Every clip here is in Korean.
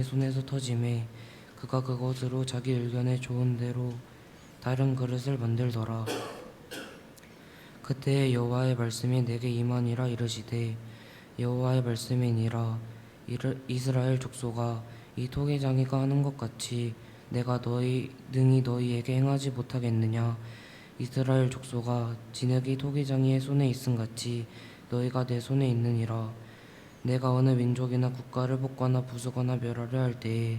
손에서 터짐에 그가 그것으로 자기 의견에 좋은 대로 다른 그릇을 만들더라. 그때에 여호와의 말씀이 내게 임하니라. 이르시되 여호와의 말씀이니라. 이스라엘 족속아, 이 토기장이가 하는 것 같이 내가 능히 너희에게 행하지 못하겠느냐. 이스라엘 족속아, 진흙이 토기장이의 손에 있음같이 너희가 내 손에 있느니라. 내가 어느 민족이나 국가를 뽑거나 부수거나 멸하려 할 때에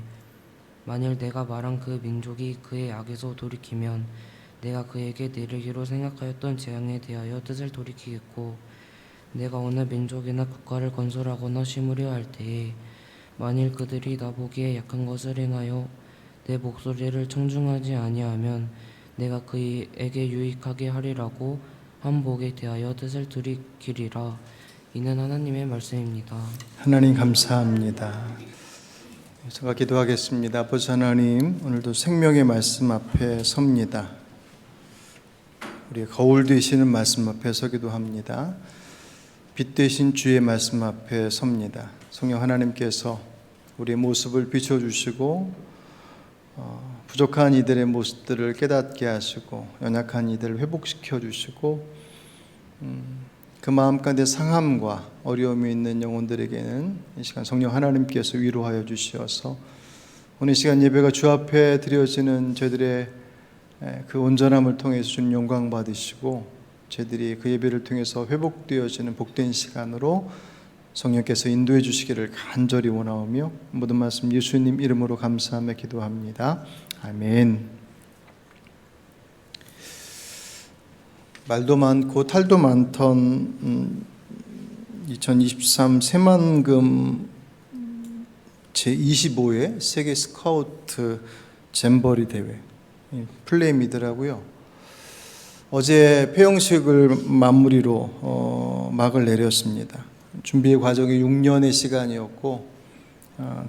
만일 내가 말한 그 민족이 그의 악에서 돌이키면 내가 그에게 내리기로 생각하였던 재앙에 대하여 뜻을 돌이키겠고, 내가 어느 민족이나 국가를 건설하거나 심으려 할 때에 만일 그들이 나보기에 약한 것을 행하여 내 목소리를 청중하지 아니하면 내가 그에게 유익하게 하리라고 한 복에 대하여 뜻을 돌이키리라. 이는 하나님의 말씀입니다. 하나님 감사합니다. 제가 기도하겠습니다. 아버지 하나님, 오늘도 생명의 말씀 앞에 섭니다. 우리의 거울 되시는 말씀 앞에 서기도 합니다. 빛 되신 주의 말씀 앞에 섭니다. 성령 하나님께서 우리의 모습을 비춰주시고 부족한 이들의 모습들을 깨닫게 하시고 연약한 이들을 회복시켜 주시고 그 마음 가운데 상함과 어려움이 있는 영혼들에게는 이 시간 성령 하나님께서 위로하여 주시어서 오늘 시간 예배가 주 앞에 드려지는 저희들의 그 온전함을 통해서 주님 영광 받으시고 저희들이 그 예배를 통해서 회복되어지는 복된 시간으로 성령께서 인도해 주시기를 간절히 원하오며 모든 말씀 예수님 이름으로 감사하며 기도합니다. 아멘. 말도 많고 탈도 많던 2023 새만금 제25회 세계 스카우트 잼버리 대회 플레이미드라고요. 어제 폐영식을 마무리로 막을 내렸습니다. 준비의 과정이 6년의 시간이었고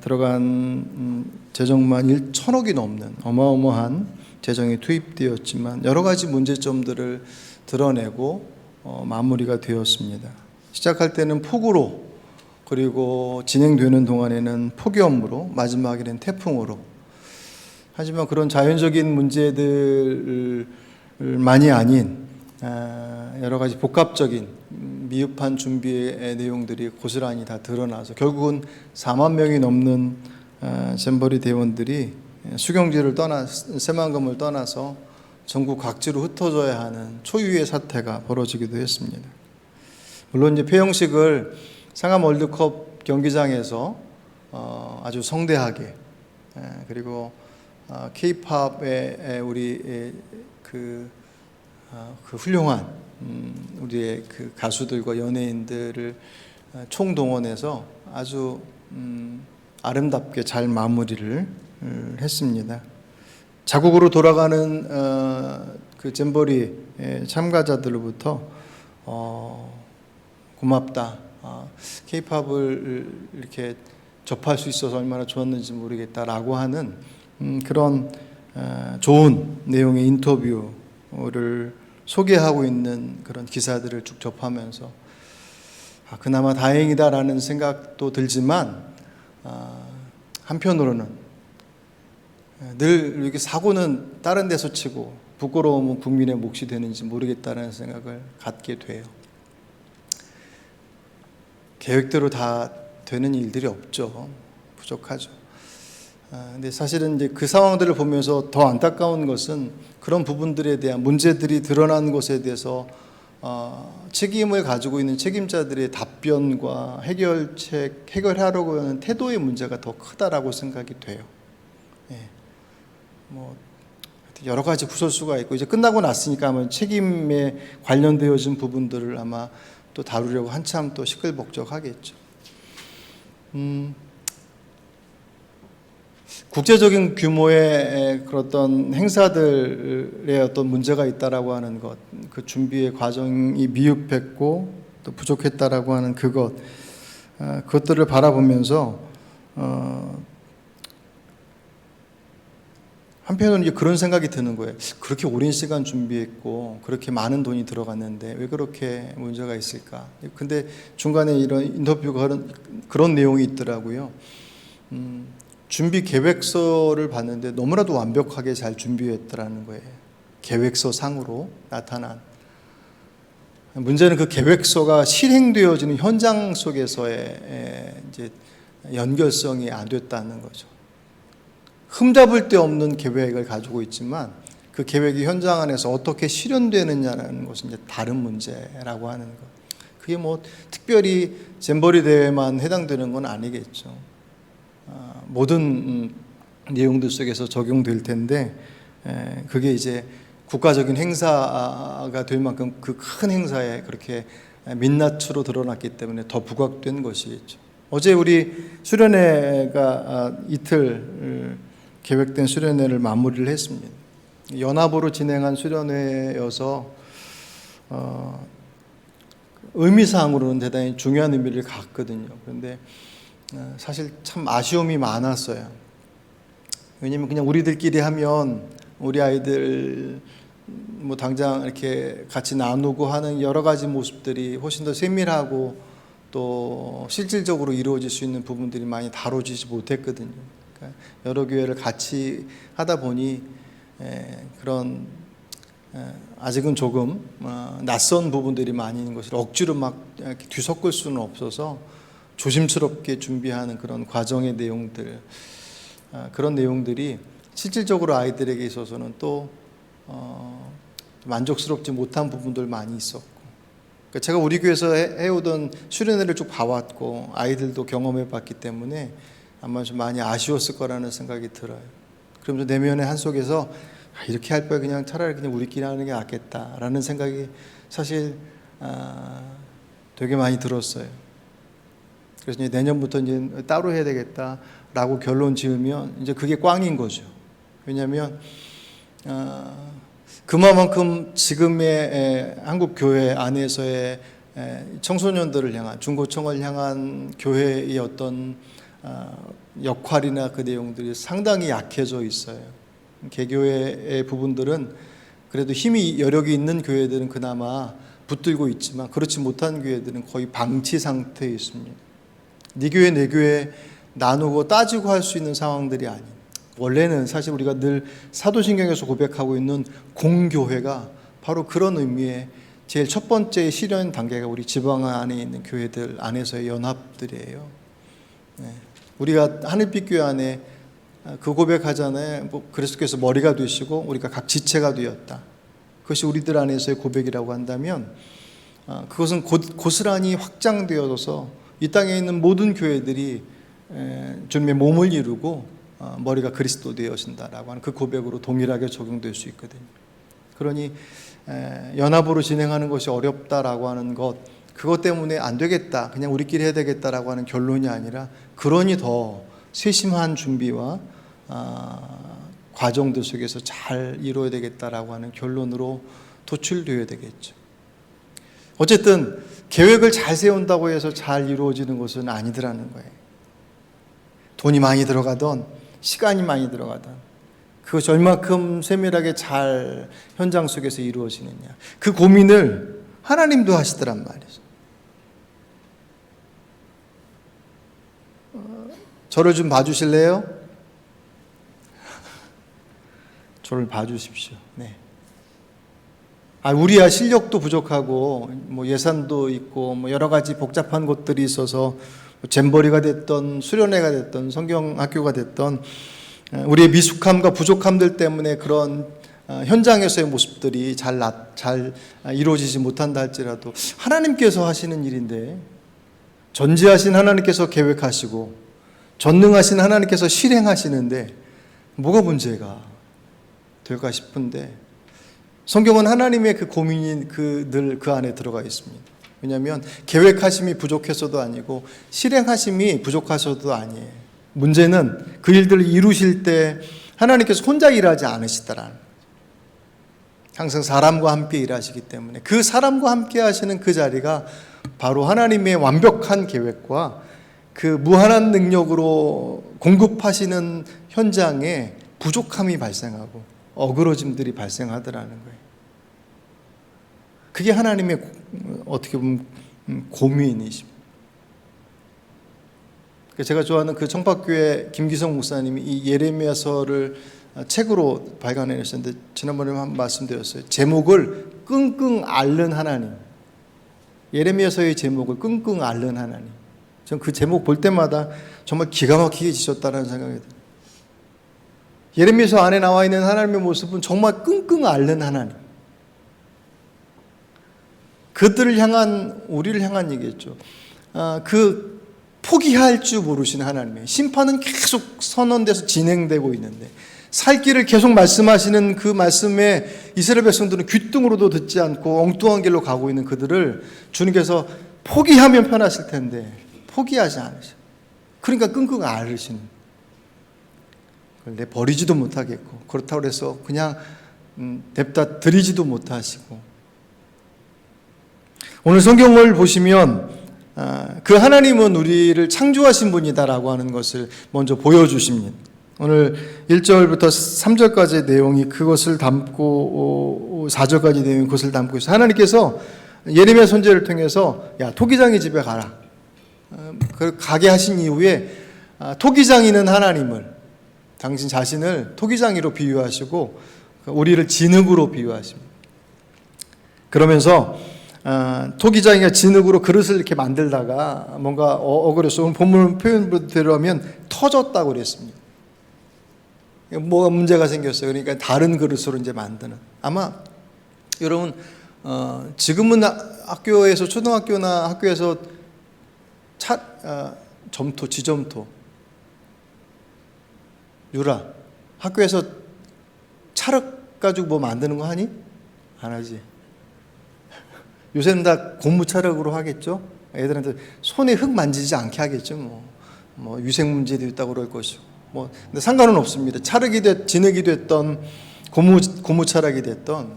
들어간 재정만 1천억이 넘는 어마어마한 재정이 투입되었지만 여러 가지 문제점들을 드러내고 마무리가 되었습니다. 시작할 때는 폭우로, 그리고 진행되는 동안에는 폭염으로, 마지막에는 태풍으로. 하지만 그런 자연적인 문제들만이 아닌 여러 가지 복합적인 미흡한 준비의 내용들이 고스란히 다 드러나서 결국은 4만 명이 넘는 잼버리 대원들이 수경지를 새만금을 떠나서 전국 각지로 흩어져야 하는 초유의 사태가 벌어지기도 했습니다. 물론 이제 폐영식을 상암 월드컵 경기장에서 아주 성대하게, 그리고 K-팝의 우리 그 훌륭한 우리의 그 가수들과 연예인들을 총동원해서 아주 아름답게 잘 마무리를 했습니다. 자국으로 돌아가는 그 잼버리 참가자들로부터 고맙다, K-팝을 이렇게 접할 수 있어서 얼마나 좋았는지 모르겠다라고 하는 그런 좋은 내용의 인터뷰를 소개하고 있는 그런 기사들을 쭉 접하면서 그나마 다행이다라는 생각도 들지만 한편으로는 늘 이렇게 사고는 다른 데서 치고 부끄러움은 국민의 몫이 되는지 모르겠다는 생각을 갖게 돼요. 계획대로 다 되는 일들이 없죠. 부족하죠. 근데 사실은 이제 그 상황들을 보면서 더 안타까운 것은 그런 부분들에 대한 문제들이 드러난 것에 대해서 책임을 가지고 있는 책임자들의 답변과 해결하려고 하는 태도의 문제가 더 크다라고 생각이 돼요. 뭐 여러 가지 구설수가 있고 이제 끝나고 났으니까 아마 책임에 관련되어진 부분들을 아마 또 다루려고 한참 또 시끌벅적하겠죠. 국제적인 규모의 그런 행사들의 어떤 문제가 있다라고 하는 것, 그 준비의 과정이 미흡했고 또 부족했다라고 하는 그것들을 바라보면서 한편으로는 이제 그런 생각이 드는 거예요. 그렇게 오랜 시간 준비했고 그렇게 많은 돈이 들어갔는데 왜 그렇게 문제가 있을까? 근데 중간에 이런 인터뷰가 그런 내용이 있더라고요. 준비 계획서를 봤는데 너무나도 완벽하게 잘 준비했더라는 거예요. 계획서 상으로 나타난. 문제는 그 계획서가 실행되어지는 현장 속에서의 이제 연결성이 안 됐다는 거죠. 흠잡을 데 없는 계획을 가지고 있지만 그 계획이 현장 안에서 어떻게 실현되느냐는 것은 이제 다른 문제라고 하는 것. 그게 뭐 특별히 잼버리 대회만 해당되는 건 아니겠죠. 모든 내용들 속에서 적용될 텐데 그게 이제 국가적인 행사가 될 만큼 그 큰 행사에 그렇게 민낯으로 드러났기 때문에 더 부각된 것이겠죠. 어제 우리 수련회가 이틀 계획된 수련회를 마무리를 했습니다. 연합으로 진행한 수련회여서 의미상으로는 대단히 중요한 의미를 갖거든요. 그런데 사실 참 아쉬움이 많았어요. 왜냐면 그냥 우리들끼리 하면 우리 아이들 뭐 당장 이렇게 같이 나누고 하는 여러 가지 모습들이 훨씬 더 세밀하고 또 실질적으로 이루어질 수 있는 부분들이 많이 다뤄지지 못했거든요. 그러니까 여러 교회를 같이 하다 보니 그런 아직은 조금 낯선 부분들이 많이 있는 것을 억지로 막 이렇게 뒤섞을 수는 없어서 조심스럽게 준비하는 그런 과정의 내용들, 그런 내용들이 실질적으로 아이들에게 있어서는 또 만족스럽지 못한 부분들 많이 있었고, 그러니까 제가 우리 교회에서 해오던 수련회를 쭉 봐왔고 아이들도 경험해봤기 때문에 아마 좀 많이 아쉬웠을 거라는 생각이 들어요. 그러면서 내면의 한 속에서 이렇게 할 바에 그냥 차라리 그냥 우리끼리 하는 게 낫겠다라는 생각이 사실 되게 많이 들었어요. 그래서 이제 내년부터 이제 따로 해야 되겠다라고 결론 지으면 이제 그게 꽝인 거죠. 왜냐하면 그만큼 지금의 한국 교회 안에서의 청소년들을 향한 중고청을 향한 교회의 어떤 역할이나 그 내용들이 상당히 약해져 있어요. 개교회의 부분들은 그래도 힘이 여력이 있는 교회들은 그나마 붙들고 있지만 그렇지 못한 교회들은 거의 방치 상태에 있습니다. 네 교회 내 교회 나누고 따지고 할 수 있는 상황들이 아닌, 원래는 사실 우리가 늘 사도신경에서 고백하고 있는 공교회가 바로 그런 의미의 제일 첫 번째 실현 단계가 우리 지방 안에 있는 교회들 안에서의 연합들이에요. 우리가 하늘빛 교회 안에 그 고백하잖아요. 그리스도께서 머리가 되시고 우리가 각 지체가 되었다. 그것이 우리들 안에서의 고백이라고 한다면 그것은 고스란히 확장되어서 이 땅에 있는 모든 교회들이 주님의 몸을 이루고 머리가 그리스도 되어진다라고 하는 그 고백으로 동일하게 적용될 수 있거든요. 그러니 연합으로 진행하는 것이 어렵다라고 하는 것, 그것 때문에 안 되겠다, 그냥 우리끼리 해야 되겠다라고 하는 결론이 아니라 그러니 더 세심한 준비와 과정들 속에서 잘 이루어야 되겠다라고 하는 결론으로 도출되어야 되겠죠. 어쨌든 계획을 잘 세운다고 해서 잘 이루어지는 것은 아니더라는 거예요. 돈이 많이 들어가던 시간이 많이 들어가던 그것이 얼마큼 세밀하게 잘 현장 속에서 이루어지느냐, 그 고민을 하나님도 하시더란 말이죠. 저를 좀 봐주실래요? 저를 봐주십시오. 네. 우리야 실력도 부족하고 뭐 예산도 있고 뭐 여러 가지 복잡한 것들이 있어서 잼버리가 됐던 수련회가 됐던 성경학교가 됐던 우리의 미숙함과 부족함들 때문에 그런 현장에서의 모습들이 잘 이루어지지 못한다 할지라도 하나님께서 하시는 일인데, 전지하신 하나님께서 계획하시고 전능하신 하나님께서 실행하시는데 뭐가 문제가 될까 싶은데, 성경은 하나님의 그 고민이 늘 그 안에 들어가 있습니다. 왜냐하면 계획하심이 부족해서도 아니고 실행하심이 부족하셔도 아니에요. 문제는 그 일들을 이루실 때 하나님께서 혼자 일하지 않으시더라는 거죠. 항상 사람과 함께 일하시기 때문에 그 사람과 함께 하시는 그 자리가 바로 하나님의 완벽한 계획과 그 무한한 능력으로 공급하시는 현장에 부족함이 발생하고 어그러짐들이 발생하더라는 거예요. 그게 하나님의 어떻게 보면 고민이십니다. 제가 좋아하는 그 청파교회 김기성 목사님이 이 예레미야서를 책으로 발간해냈었는데 지난번에 한번 말씀드렸어요. 제목을 끙끙 앓는 하나님. 예레미야서의 제목을 끙끙 앓는 하나님. 전 그 제목 볼 때마다 정말 기가 막히게 지셨다는 생각이 들어요. 예레미야서 안에 나와 있는 하나님의 모습은 정말 끙끙 앓는 하나님. 그들을 향한, 우리를 향한 얘기겠죠. 그 포기할 줄 모르시는 하나님이에요. 심판은 계속 선언돼서 진행되고 있는데 살 길을 계속 말씀하시는 그 말씀에 이스라엘 백성들은 귀뚱으로도 듣지 않고 엉뚱한 길로 가고 있는 그들을 주님께서 포기하면 편하실 텐데 포기하지 않으셔. 그러니까 끙끙 앓으시는. 그걸 내 버리지도 못하겠고 그렇다고 해서 그냥 냅다 드리지도 못하시고. 오늘 성경을 보시면 그 하나님은 우리를 창조하신 분이다라고 하는 것을 먼저 보여주십니다. 오늘 1절부터 3절까지의 내용이 그것을 담고 4절까지 내용이 그것을 담고 있어요. 하나님께서 예레미야 선지자를 통해서 야 토기장이 집에 가라. 가게 하신 이후에 토기장이는 하나님을 당신 자신을 토기장이로 비유하시고 우리를 진흙으로 비유하십니다. 그러면서 토기장이가 진흙으로 그릇을 이렇게 만들다가 뭔가 어그렸어. 오늘 본문 표현대로 하면 터졌다고 그랬습니다. 뭐가 문제가 생겼어요. 그러니까 다른 그릇으로 이제 만드는. 아마 여러분 지금은 학교에서 초등학교나 학교에서 점토, 지점토 유라 학교에서 찰흙 가지고 뭐 만드는 거 하니? 안 하지. 요새는 다 고무 찰흙으로 하겠죠. 애들한테 손에 흙 만지지 않게 하겠죠. 뭐 위생 문제도 있다고 그럴 것이고. 근데 상관은 없습니다. 찰흙이 진흙이 됐던 고무 찰흙이 됐던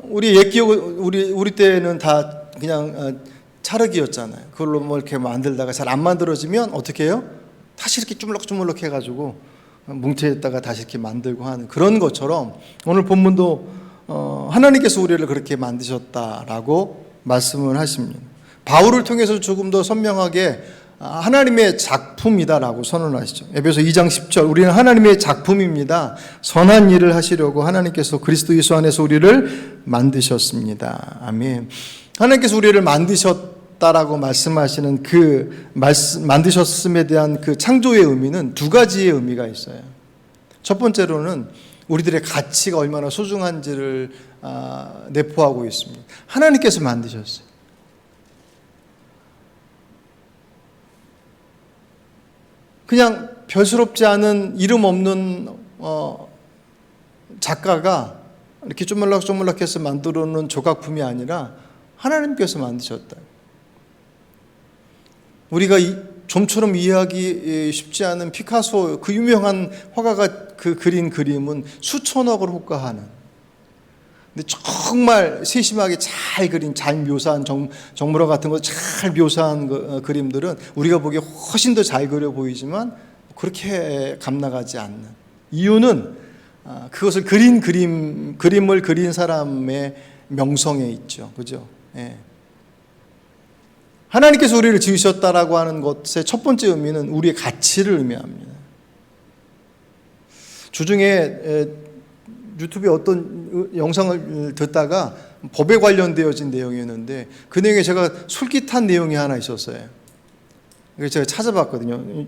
우리 옛 기억 우리 때는 다 그냥 찰흙이었잖아요. 그걸로 뭐 이렇게 만들다가 잘 안 만들어지면 어떻게 해요? 다시 이렇게 주물럭주물럭 해가지고 뭉쳐있다가 다시 이렇게 만들고 하는 그런 것처럼 오늘 본문도 하나님께서 우리를 그렇게 만드셨다라고 말씀을 하십니다. 바울을 통해서 조금 더 선명하게 하나님의 작품이다라고 선언하시죠. 에베소 2장 10절 우리는 하나님의 작품입니다. 선한 일을 하시려고 하나님께서 그리스도 예수 안에서 우리를 만드셨습니다. 아멘. 하나님께서 우리를 만드셨다라고 말씀하시는 그 만드셨음에 대한 그 창조의 의미는 두 가지의 의미가 있어요. 첫 번째로는 우리들의 가치가 얼마나 소중한지를 내포하고 있습니다. 하나님께서 만드셨어요. 그냥 별스럽지 않은 이름 없는 작가가 이렇게 쪼물락쪼물락해서 만들어 놓은 조각품이 아니라 하나님께서 만드셨다. 우리가 좀처럼 이해하기 쉽지 않은 피카소 그 유명한 화가가 그 그린 그림은 수천억을 호가하는, 근데 정말 세심하게 잘 그린, 잘 묘사한 정물화 같은 거 잘 묘사한 그림들은 우리가 보기에 훨씬 더 잘 그려 보이지만 그렇게 값나가지 않는 이유는 그것을 그림을 그린 사람의 명성에 있죠. 그죠? 예. 하나님께서 우리를 지으셨다라고 하는 것의 첫 번째 의미는 우리의 가치를 의미합니다. 주중에 유튜브에 어떤 영상을 듣다가 법에 관련되어진 내용이었는데 그 내용에 제가 솔깃한 내용이 하나 있었어요. 그래서 제가 찾아봤거든요.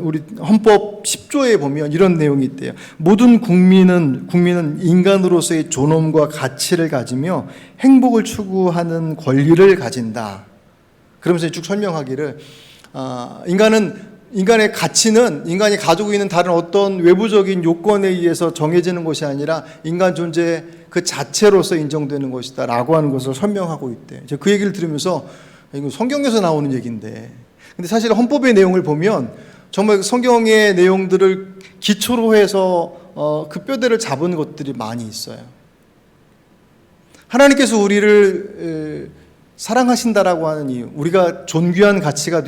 우리 헌법 10조에 보면 이런 내용이 있대요. 모든 국민은 인간으로서의 존엄과 가치를 가지며 행복을 추구하는 권리를 가진다. 그러면서 쭉 설명하기를 인간의 가치는 인간이 가지고 있는 다른 어떤 외부적인 요건에 의해서 정해지는 것이 아니라 인간 존재 그 자체로서 인정되는 것이다 라고 하는 것을 설명하고 있대. 제가 그 얘기를 들으면서 이거 성경에서 나오는 얘기인데, 근데 사실 헌법의 내용을 보면 정말 성경의 내용들을 기초로 해서 그 뼈대를 잡은 것들이 많이 있어요. 하나님께서 우리를 사랑하신다라고 하는 이유, 우리가 존귀한 가치가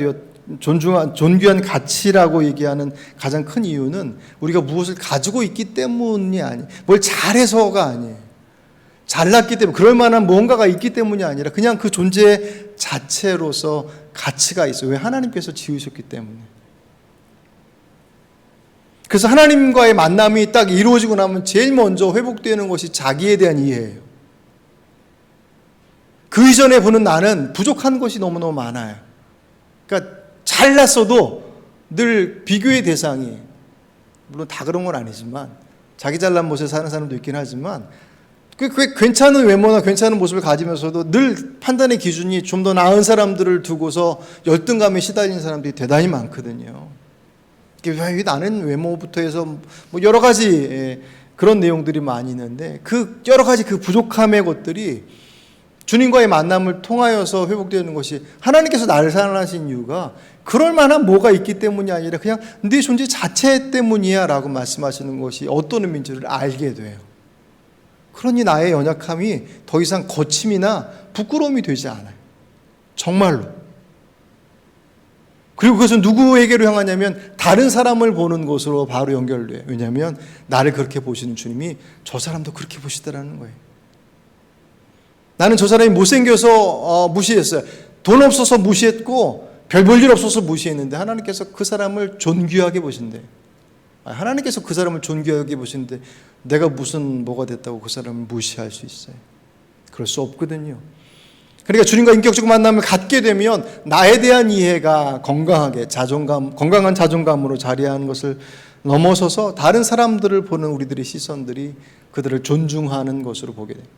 존귀한 가치라고 얘기하는 가장 큰 이유는 우리가 무엇을 가지고 있기 때문이 아니에요. 뭘 잘해서가 아니에요. 잘났기 때문에, 그럴 만한 무언가가 있기 때문이 아니라 그냥 그 존재 자체로서 가치가 있어요. 왜? 하나님께서 지으셨기 때문에. 그래서 하나님과의 만남이 딱 이루어지고 나면 제일 먼저 회복되는 것이 자기에 대한 이해예요. 그 이전에 보는 나는 부족한 것이 너무너무 많아요. 그러니까 잘났어도 늘 비교의 대상이, 물론 다 그런 건 아니지만 자기 잘난 모습에 사는 사람도 있긴 하지만 그 괜찮은 외모나 괜찮은 모습을 가지면서도 늘 판단의 기준이 좀 더 나은 사람들을 두고서 열등감에 시달리는 사람들이 대단히 많거든요. 왜 나는 외모부터 해서 뭐 여러 가지 그런 내용들이 많이 있는데 그 여러 가지 그 부족함의 것들이 주님과의 만남을 통하여서 회복되는 것이 하나님께서 나를 사랑하신 이유가 그럴 만한 뭐가 있기 때문이 아니라 그냥 네 존재 자체 때문이야 라고 말씀하시는 것이 어떤 의미인지를 알게 돼요. 그러니 나의 연약함이 더 이상 거침이나 부끄러움이 되지 않아요. 정말로. 그리고 그것은 누구에게로 향하냐면 다른 사람을 보는 것으로 바로 연결돼요. 왜냐하면 나를 그렇게 보시는 주님이 저 사람도 그렇게 보시더라는 거예요. 나는 저 사람이 못생겨서 무시했어요. 돈 없어서 무시했고 별 볼 일 없어서 무시했는데 하나님께서 그 사람을 존귀하게 보신대요. 하나님께서 그 사람을 존귀하게 보시는데 내가 무슨 뭐가 됐다고 그 사람을 무시할 수 있어요? 그럴 수 없거든요. 그러니까 주님과 인격적 만남을 갖게 되면 나에 대한 이해가 건강하게 건강한 자존감으로 자리하는 것을 넘어서서 다른 사람들을 보는 우리들의 시선들이 그들을 존중하는 것으로 보게 됩니다.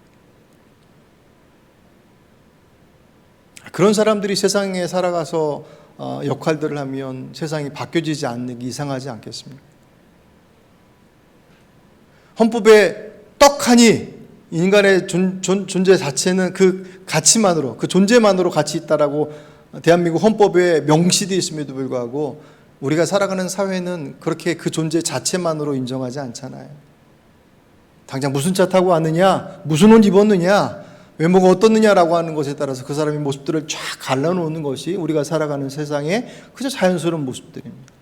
그런 사람들이 세상에 살아가서 역할들을 하면 세상이 바뀌어지지 않는 게 이상하지 않겠습니까? 헌법에 떡하니 인간의 존재 자체는 그 가치만으로, 그 존재만으로 가치 있다라고 대한민국 헌법에 명시되어 있음에도 불구하고 우리가 살아가는 사회는 그렇게 그 존재 자체만으로 인정하지 않잖아요. 당장 무슨 차 타고 왔느냐, 무슨 옷 입었느냐, 외모가 어떻느냐라고 하는 것에 따라서 그 사람의 모습들을 쫙 갈라놓는 것이 우리가 살아가는 세상의 그저 자연스러운 모습들입니다.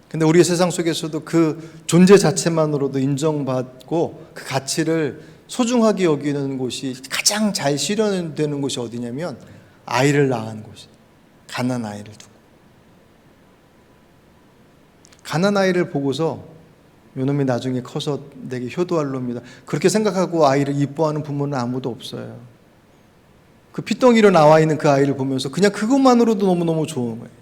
근데 우리의 세상 속에서도 그 존재 자체만으로도 인정받고 그 가치를 소중하게 여기는 곳이 가장 잘 실현되는 곳이 어디냐면 아이를 낳은 곳, 가난 아이를 두고. 가난 아이를 보고서 요놈이 나중에 커서 내게 효도할 놈이다, 그렇게 생각하고 아이를 이뻐하는 부모는 아무도 없어요. 그 핏덩이로 나와 있는 그 아이를 보면서 그냥 그것만으로도 너무너무 좋은 거예요.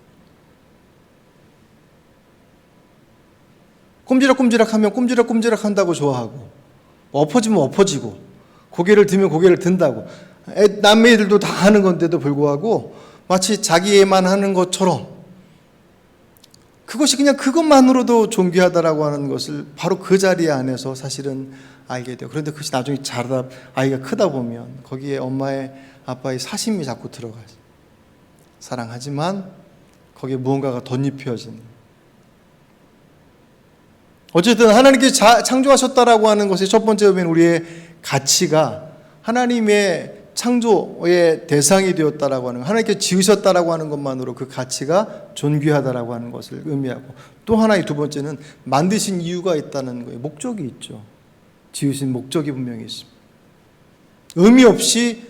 꼼지락꼼지락하면 꼼지락꼼지락 한다고 좋아하고, 엎어지면 엎어지고, 고개를 들면 고개를 든다고, 남의 애들도 다 하는 건데도 불구하고 마치 자기애만 하는 것처럼 그것이 그냥 그것만으로도 존귀하다라고 하는 것을 바로 그 자리 안에서 사실은 알게 돼요. 그런데 그것이 나중에 자라다 아이가 크다 보면 거기에 엄마의 아빠의 사심이 자꾸 들어가요. 사랑하지만 거기에 무언가가 덧입혀지는. 어쨌든 하나님께서 창조하셨다라고 하는 것의 첫 번째 의미는 우리의 가치가 하나님의 창조의 대상이 되었다라고 하는 것, 하나님께서 지으셨다라고 하는 것만으로 그 가치가 존귀하다라고 하는 것을 의미하고, 또 하나의 두 번째는 만드신 이유가 있다는 거예요. 목적이 있죠. 지으신 목적이 분명히 있습니다. 의미 없이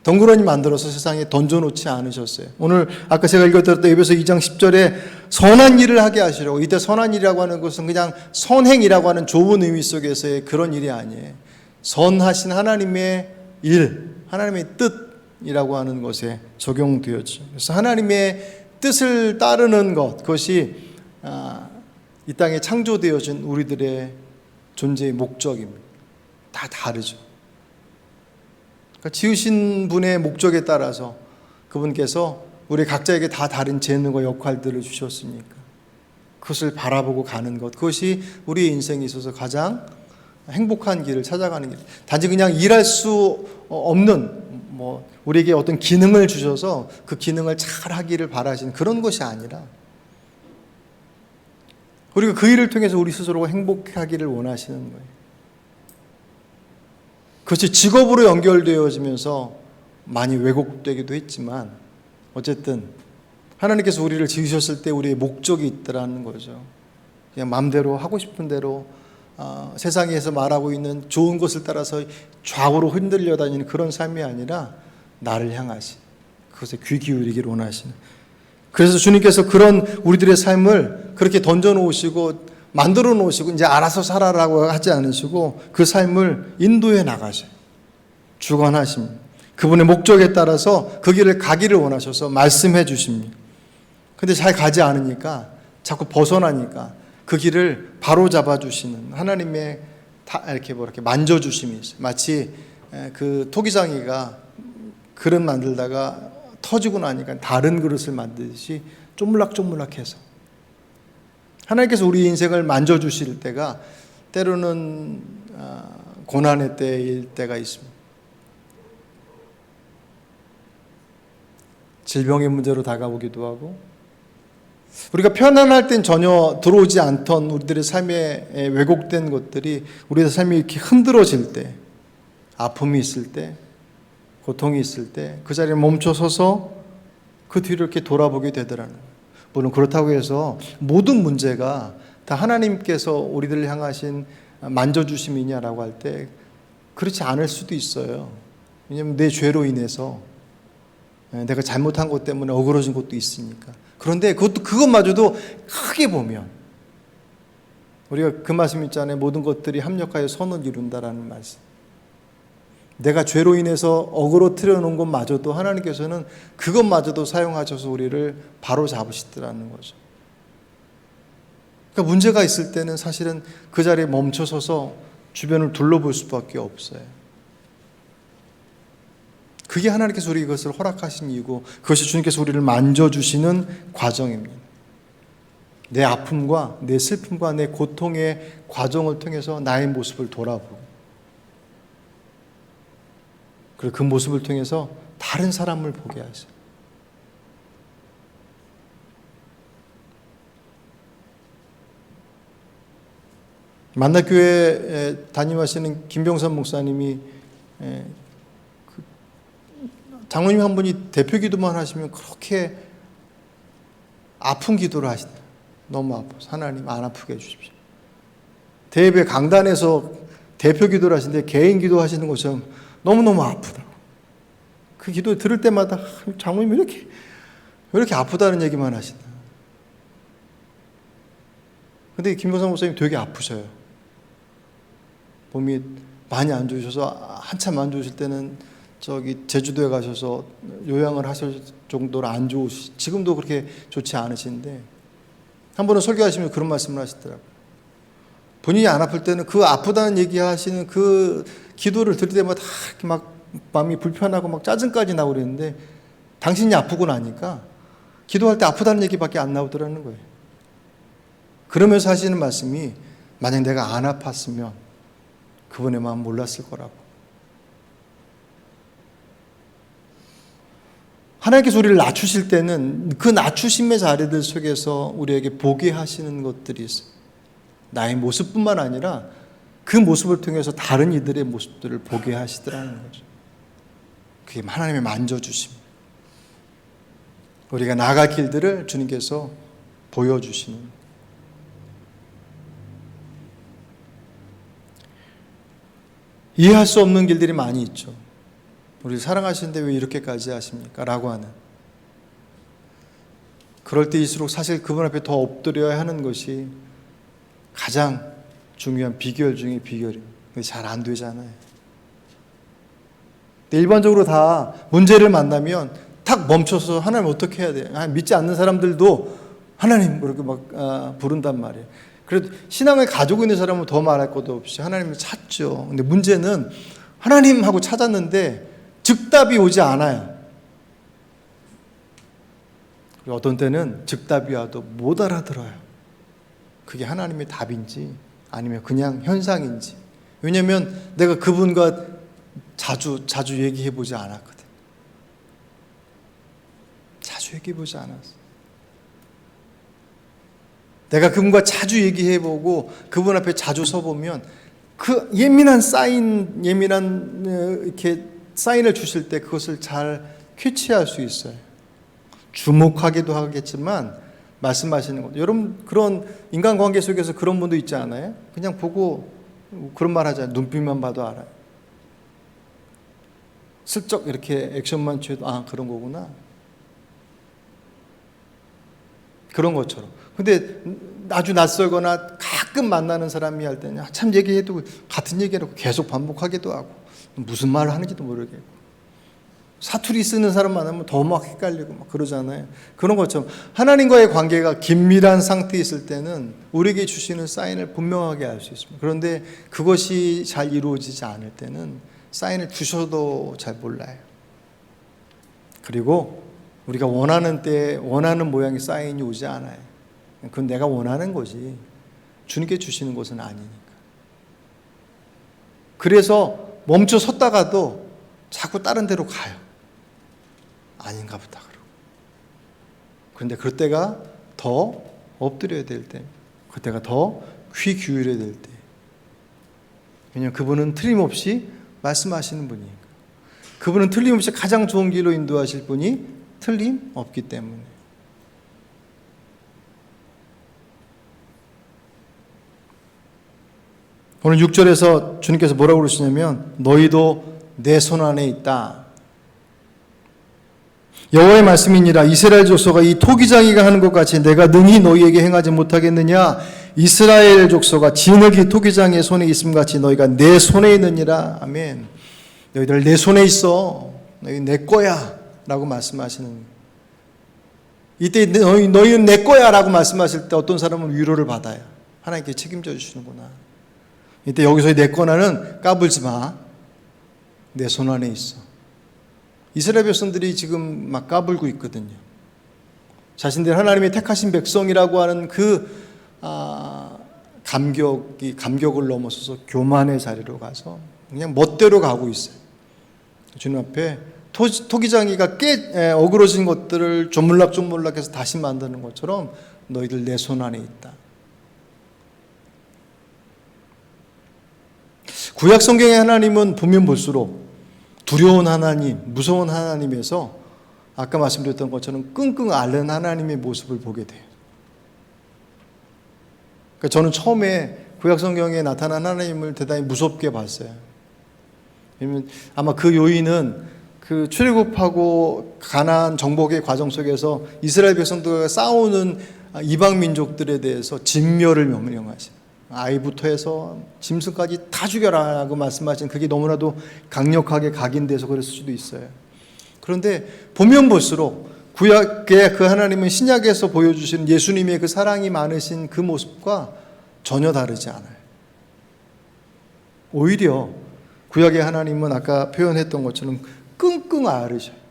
덩그러니 만들어서 세상에 던져놓지 않으셨어요. 오늘 아까 제가 읽었던 에베소 2장 10절에 선한 일을 하게 하시려고, 이때 선한 일이라고 하는 것은 그냥 선행이라고 하는 좁은 의미 속에서의 그런 일이 아니에요. 선하신 하나님의 일, 하나님의 뜻이라고 하는 것에 적용되었죠. 그래서 하나님의 뜻을 따르는 것, 그것이 이 땅에 창조되어진 우리들의 존재의 목적입니다. 다 다르죠. 그러니까 지으신 분의 목적에 따라서 그분께서 우리 각자에게 다 다른 재능과 역할들을 주셨으니까 그것을 바라보고 가는 것, 그것이 우리의 인생에 있어서 가장 행복한 길을 찾아가는 길. 단지 그냥 일할 수 없는 우리에게 어떤 기능을 주셔서 그 기능을 잘 하기를 바라시는 그런 것이 아니라, 그리고 그 일을 통해서 우리 스스로가 행복하기를 원하시는 거예요. 그것이 직업으로 연결되어지면서 많이 왜곡되기도 했지만 어쨌든 하나님께서 우리를 지으셨을 때 우리의 목적이 있더라는 거죠. 그냥 마음대로 하고 싶은 대로 세상에서 말하고 있는 좋은 것을 따라서 좌우로 흔들려 다니는 그런 삶이 아니라 나를 향하신, 그것에 귀 기울이기를 원하시는. 그래서 주님께서 그런 우리들의 삶을 그렇게 던져 놓으시고 만들어 놓으시고 이제 알아서 살아라고 하지 않으시고 그 삶을 인도해 나가셔요. 주관하십니다. 그분의 목적에 따라서 그 길을 가기를 원하셔서 말씀해 주십니다. 근데 잘 가지 않으니까 자꾸 벗어나니까 그 길을 바로 잡아 주시는 하나님의 이렇게 만져주심이 있어요. 마치 그 토기장이가 그릇 만들다가 터지고 나니까 다른 그릇을 만들듯이 쪼물락쪼물락해서 하나님께서 우리 인생을 만져주실 때가 때로는 고난의 때일 때가 있습니다. 질병의 문제로 다가오기도 하고 우리가 편안할 땐 전혀 들어오지 않던 우리들의 삶에 왜곡된 것들이 우리의 삶이 이렇게 흔들어질 때, 아픔이 있을 때, 고통이 있을 때 그 자리에 멈춰서서 그 뒤를 이렇게 돌아보게 되더라는 거예요. 물론 그렇다고 해서 모든 문제가 다 하나님께서 우리들을 향하신 만져주심이냐라고 할 때 그렇지 않을 수도 있어요. 왜냐하면 내 죄로 인해서 내가 잘못한 것 때문에 어그러진 것도 있으니까. 그런데 그것마저도 크게 보면 우리가 그 말씀 있잖아요. 모든 것들이 합력하여 선을 이룬다라는 말씀. 내가 죄로 인해서 어그러뜨려 놓은 것마저도 하나님께서는 그것마저도 사용하셔서 우리를 바로 잡으시더라는 거죠. 그러니까 문제가 있을 때는 사실은 그 자리에 멈춰서서 주변을 둘러볼 수밖에 없어요. 그게 하나님께서 우리 이것을 허락하신 이유고 그것이 주님께서 우리를 만져주시는 과정입니다. 내 아픔과 내 슬픔과 내 고통의 과정을 통해서 나의 모습을 돌아보고 그리고 그 모습을 통해서 다른 사람을 보게 하세요. 만나교회에 담임하시는 김병선 목사님이 장로님 한 분이 대표 기도만 하시면 그렇게 아픈 기도를 하신다. 너무 아파서 하나님 안 아프게 해주십시오. 대예배 강단에서 대표 기도를 하시는데 개인 기도하시는 것처럼 너무너무 아프다. 그 기도 들을 때마다 장로님 왜 이렇게 아프다는 얘기만 하신다. 근데 김병선 목사님 되게 아프셔요. 몸이 많이 안 좋으셔서 한참 안 좋으실 때는 제주도에 가셔서 요양을 하실 정도로 안 좋으시, 지금도 그렇게 좋지 않으신데 한 번은 설교하시면 그런 말씀을 하시더라고요. 본인이 안 아플 때는 그 아프다는 얘기하시는 그 기도를 들을 때마다 이렇게 막 마음이 불편하고 막 짜증까지 나고 그랬는데 당신이 아프고 나니까 기도할 때 아프다는 얘기밖에 안 나오더라는 거예요. 그러면서 하시는 말씀이 만약 내가 안 아팠으면 그분의 마음 몰랐을 거라고. 하나님께서 우리를 낮추실 때는 그 낮추심의 자리들 속에서 우리에게 보게 하시는 것들이 있어요. 나의 모습뿐만 아니라 그 모습을 통해서 다른 이들의 모습들을 보게 하시더라는 거죠. 그게 하나님의 만져주심. 우리가 나아갈 길들을 주님께서 보여주시는. 이해할 수 없는 길들이 많이 있죠. 우리를 사랑하시는데 왜 이렇게까지 하십니까? 라고 하는. 그럴 때일수록 사실 그분 앞에 더 엎드려야 하는 것이 가장 중요한 비결 중에 비결이에요. 잘 안 되잖아요. 일반적으로 다 문제를 만나면 탁 멈춰서 하나님 어떻게 해야 돼? 믿지 않는 사람들도 하나님 그렇게 막 부른단 말이에요. 그래도 신앙을 가지고 있는 사람은 더 말할 것도 없이 하나님을 찾죠. 근데 문제는 하나님 하고 찾았는데 즉답이 오지 않아요. 그리고 어떤 때는 즉답이 와도 못 알아들어요. 그게 하나님의 답인지 아니면 그냥 현상인지. 왜냐하면 내가 그분과 자주 얘기해보지 않았거든. 자주 얘기해보지 않았어. 내가 그분과 자주 얘기해보고 그분 앞에 자주 서보면 그 예민한 이렇게 사인을 주실 때 그것을 잘 캐치할 수 있어요. 주목하기도 하겠지만 말씀하시는 것. 여러분 그런 인간관계 속에서 그런 분도 있지 않아요? 그냥 보고 그런 말 하잖아요. 눈빛만 봐도 알아요. 슬쩍 이렇게 액션만 취해도 그런 거구나. 그런 것처럼. 근데 아주 낯설거나 가끔 만나는 사람이 할 때는 참 얘기해도 같은 얘기라고 계속 반복하기도 하고 무슨 말을 하는지도 모르겠고 사투리 쓰는 사람 만나면 더 막 헷갈리고 막 그러잖아요. 그런 것처럼 하나님과의 관계가 긴밀한 상태에 있을 때는 우리에게 주시는 사인을 분명하게 알 수 있습니다. 그런데 그것이 잘 이루어지지 않을 때는 사인을 주셔도 잘 몰라요. 그리고 우리가 원하는 때 원하는 모양의 사인이 오지 않아요. 그건 내가 원하는 거지 주님께 주시는 것은 아니니까. 그래서 멈춰 섰다가도 자꾸 다른 데로 가요. 아닌가 보다 그러고. 그런데 그때가 더 엎드려야 될 때, 그때가 더 귀 기울여야 될 때. 왜냐하면 그분은 틀림없이 말씀하시는 분이니까. 그분은 틀림없이 가장 좋은 길로 인도하실 분이 틀림없기 때문에. 오늘 6절에서 주님께서 뭐라고 그러시냐면 너희도 내 손 안에 있다. 여호와의 말씀이니라. 이스라엘 족속아 이 토기장이가 하는 것 같이 내가 능히 너희에게 행하지 못하겠느냐. 이스라엘 족속아 진흙이 토기장의 손에 있음 같이 너희가 내 손에 있느니라. 아멘. 너희들 내 손에 있어. 너희 내 거야 라고 말씀하시는 거예요. 이때 너희는 내 거야 라고 말씀하실 때 어떤 사람은 위로를 받아요. 하나님께 책임져 주시는구나. 이때 여기서의 내 거나는 까불지 마. 내 손 안에 있어. 이스라엘 백성들이 지금 막 까불고 있거든요. 자신들 하나님의 택하신 백성이라고 하는 그 감격을 넘어서서 교만의 자리로 가서 그냥 멋대로 가고 있어요. 주님 앞에 토기장이가 어그러진 것들을 조물락조물락해서 다시 만드는 것처럼 너희들 내 손 안에 있다. 구약 성경의 하나님은 보면 볼수록 두려운 하나님, 무서운 하나님에서 아까 말씀드렸던 것처럼 끙끙 앓는 하나님의 모습을 보게 돼요. 그러니까 저는 처음에 구약 성경에 나타난 하나님을 대단히 무섭게 봤어요. 왜냐면 아마 그 요인은 그 출애굽하고 가나안 정복의 과정 속에서 이스라엘 백성들과 싸우는 이방 민족들에 대해서 진멸을 명령하신, 아이부터 해서 짐승까지 다 죽여라라고 말씀하신 그게 너무나도 강력하게 각인돼서 그랬을 수도 있어요. 그런데 보면 볼수록 구약의 그 하나님은 신약에서 보여주시는 예수님의 그 사랑이 많으신 그 모습과 전혀 다르지 않아요. 오히려 구약의 하나님은 아까 표현했던 것처럼 끙끙 앓으셔요.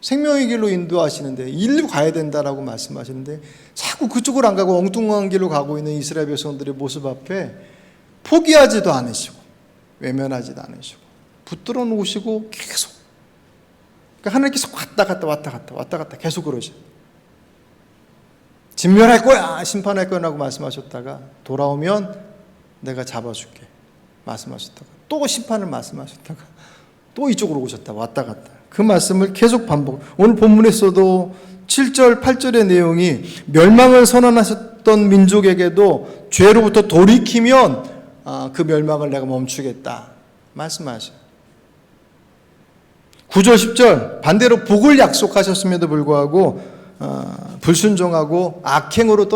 생명의 길로 인도하시는데 일로 가야 된다라고 말씀하시는데 자꾸 그쪽으로 안 가고 엉뚱한 길로 가고 있는 이스라엘 백성들의 모습 앞에 포기하지도 않으시고 외면하지도 않으시고 붙들어 놓으시고 계속, 그러니까 하나님께서 왔다 갔다 계속 그러셔요. 진멸할 거야, 심판할 거야라고 말씀하셨다가 돌아오면 내가 잡아줄게 말씀하셨다가 또 심판을 말씀하셨다가 또 이쪽으로 오셨다 왔다 갔다 그 말씀을 계속 반복. 오늘 본문에서도 7절 8절의 내용이 멸망을 선언하셨던 민족에게도 죄로부터 돌이키면 그 멸망을 내가 멈추겠다 말씀하셔요. 9절 10절 반대로 복을 약속하셨음에도 불구하고 불순종하고 악행으로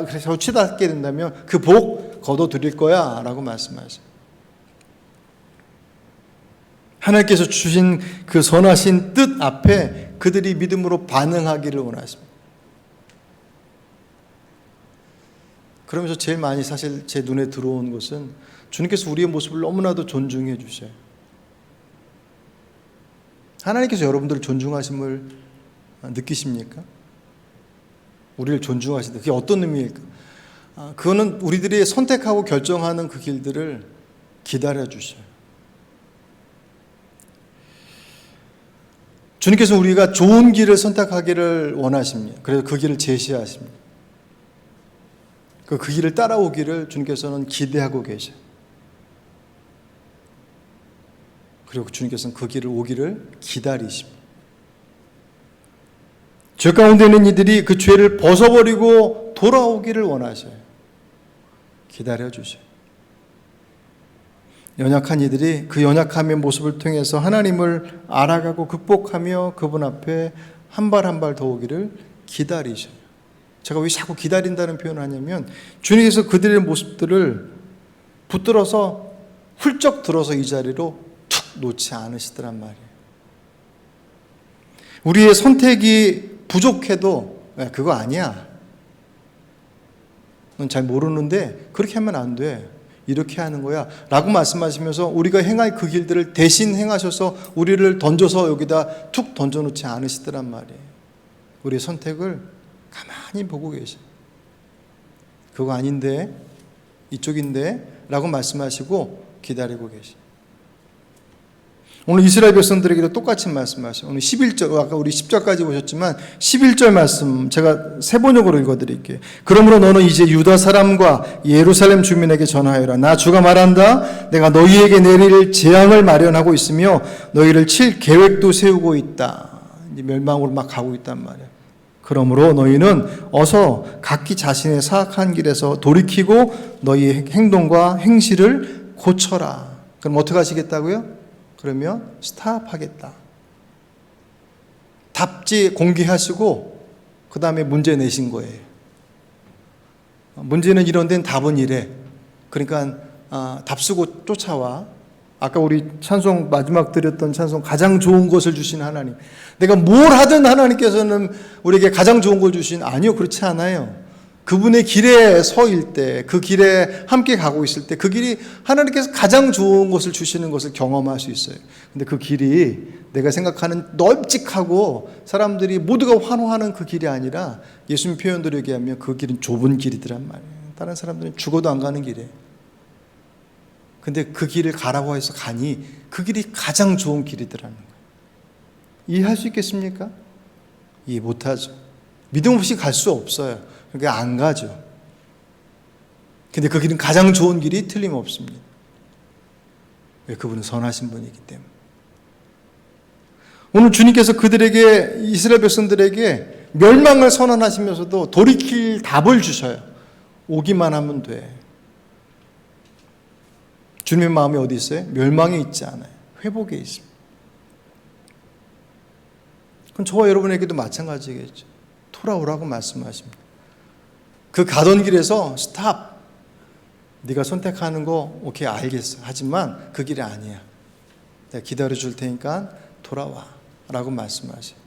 그래서 치닫게 된다면 그 복 거둬들일 거야 라고 말씀하셔요. 하나님께서 주신 그 선하신 뜻 앞에 그들이 믿음으로 반응하기를 원하십니다. 그러면서 제일 많이 사실 제 눈에 들어온 것은 주님께서 우리의 모습을 너무나도 존중해 주셔요. 하나님께서 여러분들을 존중하심을 느끼십니까? 우리를 존중하신다. 그게 어떤 의미일까? 그거는 우리들이 선택하고 결정하는 그 길들을 기다려 주셔요. 주님께서 우리가 좋은 길을 선택하기를 원하십니다. 그래서 그 길을 제시하십니다. 그 길을 따라오기를 주님께서는 기대하고 계셔요. 그리고 주님께서는 그 길을 오기를 기다리십니다. 죄 가운데 있는 이들이 그 죄를 벗어버리고 돌아오기를 원하셔요. 기다려주셔요. 연약한 이들이 그 연약함의 모습을 통해서 하나님을 알아가고 극복하며 그분 앞에 한 발 한 발 더 오기를 기다리셔요. 제가 왜 자꾸 기다린다는 표현을 하냐면 주님께서 그들의 모습들을 붙들어서 훌쩍 들어서 이 자리로 툭 놓지 않으시더란 말이에요. 우리의 선택이 부족해도 그거 아니야. 넌 잘 모르는데 그렇게 하면 안 돼. 이렇게 하는 거야 라고 말씀하시면서 우리가 행할 그 길들을 대신 행하셔서 우리를 던져서 여기다 툭 던져놓지 않으시더란 말이에요. 우리의 선택을 가만히 보고 계셔. 그거 아닌데 이쪽인데 라고 말씀하시고 기다리고 계셔. 오늘 이스라엘 백성들에게도 똑같이 말씀하셔요. 오늘 11절, 아까 우리 10절까지 보셨지만 11절 말씀 제가 세 번역으로 읽어드릴게요. 그러므로 너는 이제 유다 사람과 예루살렘 주민에게 전하여라. 나 주가 말한다. 내가 너희에게 내릴 재앙을 마련하고 있으며 너희를 칠 계획도 세우고 있다. 이제 멸망으로 막 가고 있단 말이에요. 그러므로 너희는 어서 각기 자신의 사악한 길에서 돌이키고 너희의 행동과 행실을 고쳐라. 그럼 어떻게 하시겠다고요? 그러면 스탑하겠다. 답지 공개하시고 그 다음에 문제 내신 거예요. 문제는 이런 데는 답은 이래. 그러니까 답 쓰고 쫓아와. 아까 우리 찬송 마지막 드렸던 찬송 가장 좋은 것을 주신 하나님. 내가 뭘 하든 하나님께서는 우리에게 가장 좋은 걸 주신 아니요, 그렇지 않아요. 그분의 길에 서일 때, 그 길에 함께 가고 있을 때 그 길이 하나님께서 가장 좋은 것을 주시는 것을 경험할 수 있어요. 근데 그 길이 내가 생각하는 넓직하고 사람들이 모두가 환호하는 그 길이 아니라 예수님 표현대로 얘기하면 그 길은 좁은 길이더란 말이에요. 다른 사람들은 죽어도 안 가는 길이에요. 근데 그 길을 가라고 해서 가니 그 길이 가장 좋은 길이더라는 거예요. 이해할 수 있겠습니까? 이해 못하죠. 믿음 없이 갈 수 없어요. 그러니까 안 가죠. 근데 그 길은 가장 좋은 길이 틀림없습니다. 왜? 그분은 선하신 분이기 때문에. 오늘 주님께서 그들에게, 이스라엘 백성들에게 멸망을 선언하시면서도 돌이킬 답을 주셔요. 오기만 하면 돼. 주님의 마음이 어디 있어요? 멸망에 있지 않아요. 회복에 있습니다. 그럼 저와 여러분에게도 마찬가지겠죠. 돌아오라고 말씀하십니다. 그 가던 길에서 스탑. 네가 선택하는 거 오케이 알겠어. 하지만 그 길이 아니야. 내가 기다려 줄 테니까 돌아와 라고 말씀하셔요.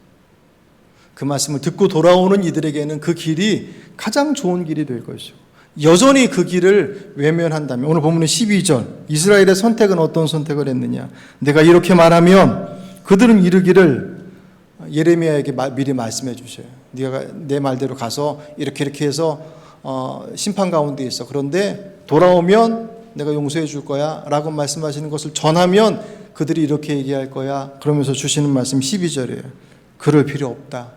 그 말씀을 듣고 돌아오는 이들에게는 그 길이 가장 좋은 길이 될 것이고 여전히 그 길을 외면한다면 오늘 본문의 12절 이스라엘의 선택은 어떤 선택을 했느냐. 내가 이렇게 말하면 그들은 이르기를 예레미야에게 미리 말씀해 주셔요. 네가 내 말대로 가서 이렇게 해서 심판 가운데 있어. 그런데 돌아오면 내가 용서해 줄 거야 라고 말씀하시는 것을 전하면 그들이 이렇게 얘기할 거야. 그러면서 주시는 말씀 12절이에요. 그럴 필요 없다.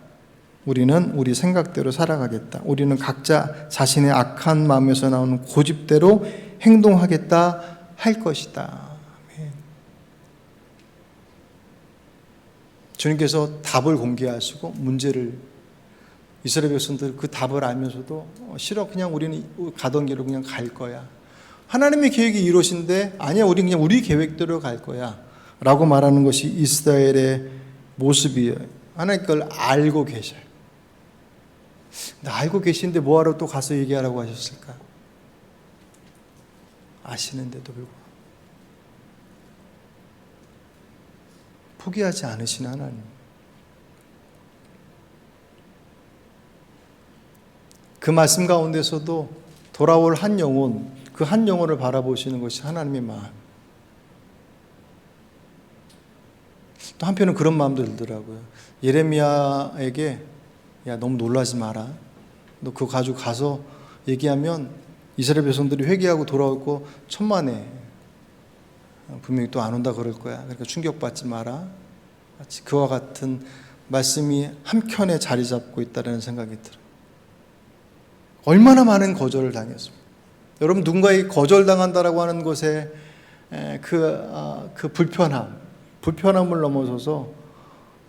우리는 우리 생각대로 살아가겠다. 우리는 각자 자신의 악한 마음에서 나오는 고집대로 행동하겠다 할 것이다. 주님께서 답을 공개하시고 문제를 이스라엘 백성들 그 답을 알면서도 싫어 그냥 우리는 가던 길로 그냥 갈 거야. 하나님의 계획이 이루어진데 아니야 우리 그냥 우리 계획대로 갈 거야 라고 말하는 것이 이스라엘의 모습이에요. 하나님 그걸 알고 계셔요. 근데 알고 계신데 뭐하러 또 가서 얘기하라고 하셨을까? 아시는데도 불구하고 포기하지 않으신 하나님. 그 말씀 가운데서도 돌아올 한 영혼, 그 한 영혼을 바라보시는 것이 하나님의 마음. 또 한편은 그런 마음도 들더라고요. 예레미야에게 야 너무 놀라지 마라. 너 그거 가지고 가서 얘기하면 이스라엘 백성들이 회개하고 돌아올 거 천만에 분명히 또 안 온다 그럴 거야. 그러니까 충격받지 마라. 마치 그와 같은 말씀이 한켠에 자리 잡고 있다는 생각이 들어요. 얼마나 많은 거절을 당했습니다. 여러분 누군가에게 거절당한다라고 하는 것에 그 불편함을 넘어서서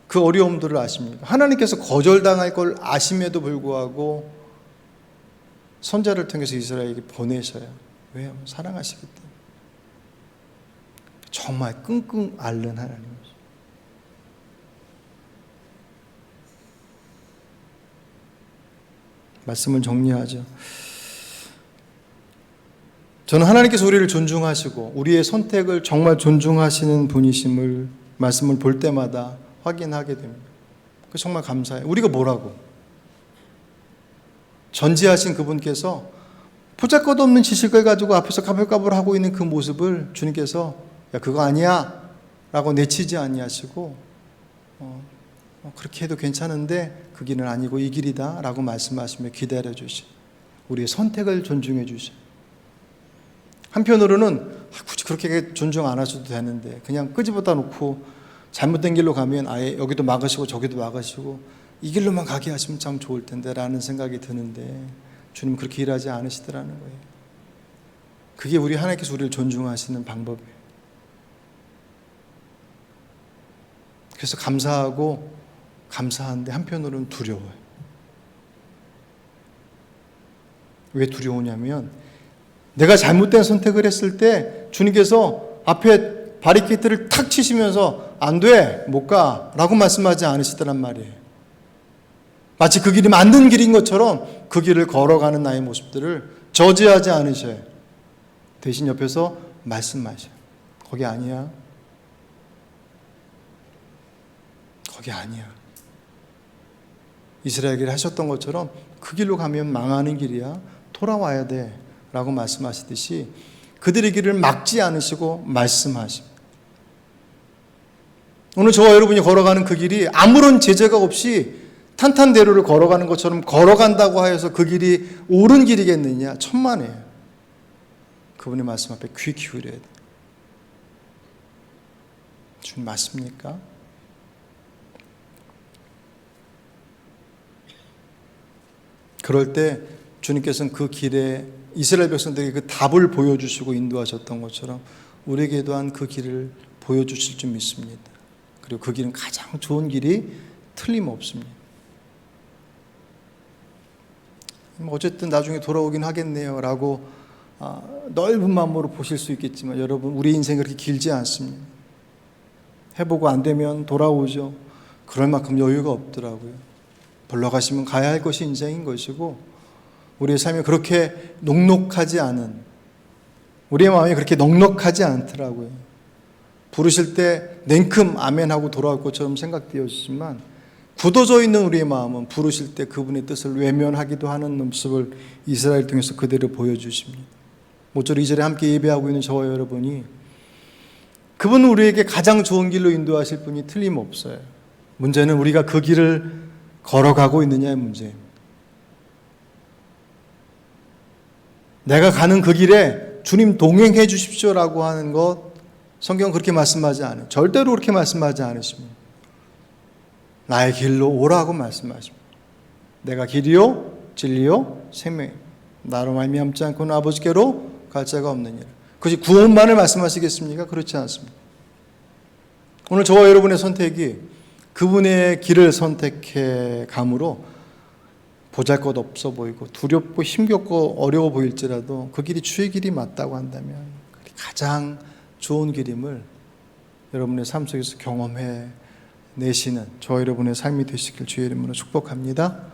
그 어려움들을 아십니까? 하나님께서 거절당할 걸 아심에도 불구하고 선자를 통해서 이스라엘에게 보내셔요. 왜요? 사랑하시기 때문에. 정말 끙끙 앓는 하나님이죠. 말씀을 정리하죠. 저는 하나님께서 우리를 존중하시고 우리의 선택을 정말 존중하시는 분이심을 말씀을 볼 때마다 확인하게 됩니다. 그 정말 감사해요. 우리가 뭐라고? 전지하신 그분께서 보잘것없는 지식을 가지고 앞에서 까불까불 하고 있는 그 모습을 주님께서 야 그거 아니야 라고 내치지 아니하시고 그렇게 해도 괜찮은데 그 길은 아니고 이 길이다 라고 말씀하시며 기다려 주시 우리의 선택을 존중해 주시 한편으로는 굳이 그렇게 존중 안 하셔도 되는데 그냥 끄집어다 놓고 잘못된 길로 가면 아예 여기도 막으시고 저기도 막으시고 이 길로만 가게 하시면 참 좋을 텐데 라는 생각이 드는데 주님 그렇게 일하지 않으시더라는 거예요. 그게 우리 하나님께서 우리를 존중하시는 방법이에요. 그래서 감사하고 감사한데 한편으로는 두려워요. 왜 두려우냐면 내가 잘못된 선택을 했을 때 주님께서 앞에 바리케이트를 탁 치시면서 안 돼, 못 가 라고 말씀하지 않으시더란 말이에요. 마치 그 길이 맞는 길인 것처럼 그 길을 걸어가는 나의 모습들을 저지하지 않으셔요. 대신 옆에서 말씀하셔요. 거기 아니야. 거기 아니야. 이스라엘에게 하셨던 것처럼 그 길로 가면 망하는 길이야. 돌아와야 돼 라고 말씀하시듯이 그들의 길을 막지 않으시고 말씀하십니다. 오늘 저와 여러분이 걸어가는 그 길이 아무런 제재가 없이 탄탄대로를 걸어가는 것처럼 걸어간다고 하여서 그 길이 옳은 길이겠느냐? 천만에요. 그분의 말씀 앞에 귀 기울여야 돼. 주님 맞습니까? 그럴 때 주님께서는 그 길에 이스라엘 백성들에게 그 답을 보여주시고 인도하셨던 것처럼 우리에게 또한 그 길을 보여주실 줄 믿습니다. 그리고 그 길은 가장 좋은 길이 틀림없습니다. 어쨌든 나중에 돌아오긴 하겠네요 라고 넓은 마음으로 보실 수 있겠지만 여러분 우리 인생이 그렇게 길지 않습니다. 해보고 안 되면 돌아오죠. 그럴 만큼 여유가 없더라고요. 불러 가시면 가야 할 것이 인생인 것이고 우리의 삶이 그렇게 녹록하지 않은 우리의 마음이 그렇게 넉넉하지 않더라고요. 부르실 때 냉큼 아멘하고 돌아올 것처럼 생각되었지만 굳어져 있는 우리의 마음은 부르실 때 그분의 뜻을 외면하기도 하는 모습을 이스라엘 통해서 그대로 보여주십니다. 모쪼록 이 자리에 함께 예배하고 있는 저와 여러분이 그분은 우리에게 가장 좋은 길로 인도하실 분이 틀림없어요. 문제는 우리가 그 길을 걸어가고 있느냐의 문제입니다. 내가 가는 그 길에 주님 동행해 주십시오라고 하는 것 성경은 그렇게 말씀하지 않아요. 절대로 그렇게 말씀하지 않으십니다. 나의 길로 오라고 말씀하십니다. 내가 길이요 진리요 생명이요 나로 말미암지 않고는 아버지께로 갈 자가 없느니라. 그것이 구원만을 말씀하시겠습니까? 그렇지 않습니다. 오늘 저와 여러분의 선택이 그분의 길을 선택해 감으로 보잘것없어 보이고 두렵고 힘겹고 어려워 보일지라도 그 길이 주의 길이 맞다고 한다면 가장 좋은 길임을 여러분의 삶 속에서 경험해 내시는 저와 여러분의 삶이 되시길 주의 이름으로 축복합니다.